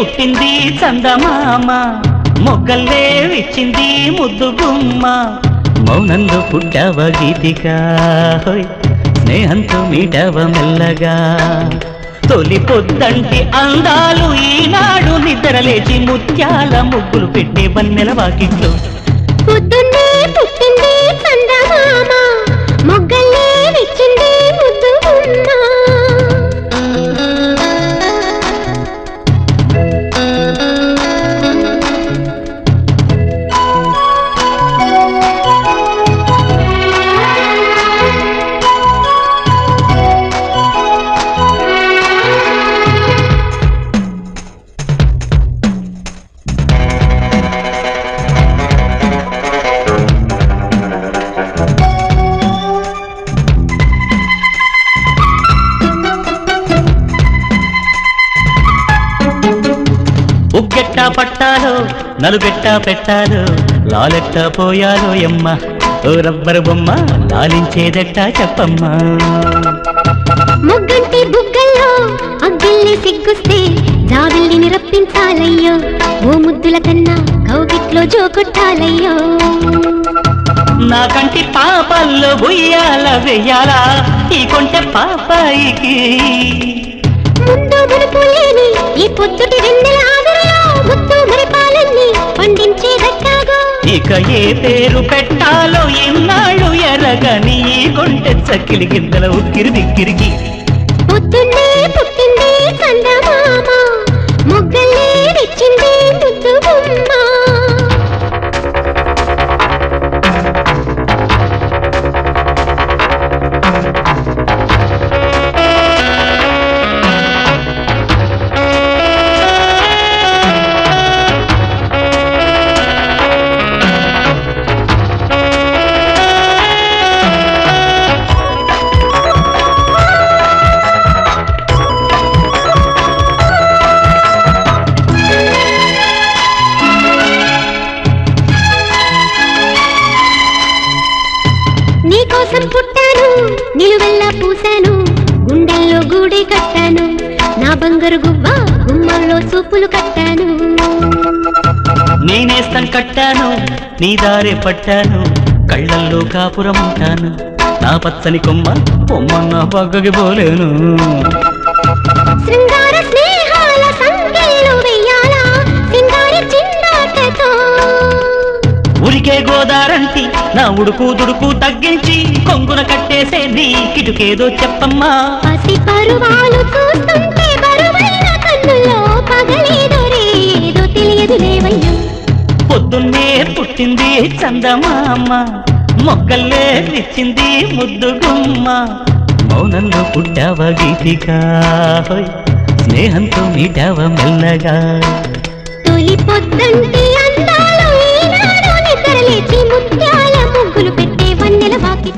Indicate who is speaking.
Speaker 1: పుట్టింది చందమామ మొగ్గల్లే విచ్చింది ముద్దు గుమ్మ మౌనంలో పుట్టావ గీతిక స్నేహంతో మీటవ మెల్లగా తొలి పొద్దంటి అందాలు ఈనాడు నిద్రలేచి ముత్యాల ముగ్గులు పెట్టే వన్నెల వాకిట్లో
Speaker 2: పొద్దున్నే పుట్టింది చందమామ మొగ్గల్లే విచ్చింది ముద్దు గుమ్మ
Speaker 1: ఉగ్గెట్టా పట్టాలో నలుగెట్టా పెట్టాలో లాలెట్టా పోయాలో ఎమ్మ ఓ రబ్బరు బొమ్మ లాలించేదెట్టా చెప్పమ్మా
Speaker 2: ముగ్గంటి బుగ్గల్లో అగ్గిల్ని సిగ్గుస్తే జాబిల్లిని రప్పించాలయ్యో ఓ ముద్దుల కన్నా కౌగిట్లో జోకొట్టాలయ్యో
Speaker 1: నా కంటి పాపల్లో బుయ్యాల వెయ్యాలా ఈ కొంటె పాపాయికి
Speaker 2: ముందు మునుపు లేని ఈ పొద్దుటి వెన్నెల ఆదరలో ముద్దు మరిపాలన్నీ పండించేదట్టాగో
Speaker 1: ఇక ఏ పేరు పెట్టాలో ఇన్నాళ్ళు ఎరగని ఈ కొంటె చక్కిలి గిందల ఉక్కిరి బిక్కిరికి
Speaker 2: పొద్దున్నే పుట్టింది చందమామ మొగ్గల్లే విచ్చింది ముద్దు గుమ్మ నీకోసం పుట్టాను నిలువెల్లా పూసాను గుండెల్లో గూడే కట్టాను నా బంగారు గువ్వ గుమ్మంలో సూపులు కట్టాను
Speaker 1: నేనేస్తం కట్టాను నీ దారే పట్టాను కళ్ళల్లో కాపురం ఉంటాను నా పచ్చని కొమ్మ కొమ్మన్న పక్కకి పోలేను
Speaker 2: శృంగార స్నేహాల సంఖ్యలు వెయ్యాలా సింగారి చిన్నాటతో
Speaker 1: ఉరికే గోదారంటి నా ఉడుకు దుడుకు తగ్గించి కొంగున కట్టేసే నీ కిటుకేదో చెప్పమ్మా
Speaker 2: పసి పరువాలు చూస్తుంటే బరువైన కన్నుల్లో పగలేదో రేదో తెలియదు లేవయ్యో
Speaker 1: పొద్దున్నే పుట్టింది చందమామ మొగ్గల్లే విచ్చింది ముద్దు గుమ్మ మౌనంలో పుట్టావ గీతిక స్నేహంతో మీటావ మెల్లగా
Speaker 2: తొలి పొద్దంటి అందాలు ఈనాడు నిద్రలేచి ముత్యాల ముగ్గులు పెట్టే వన్నెల వాకి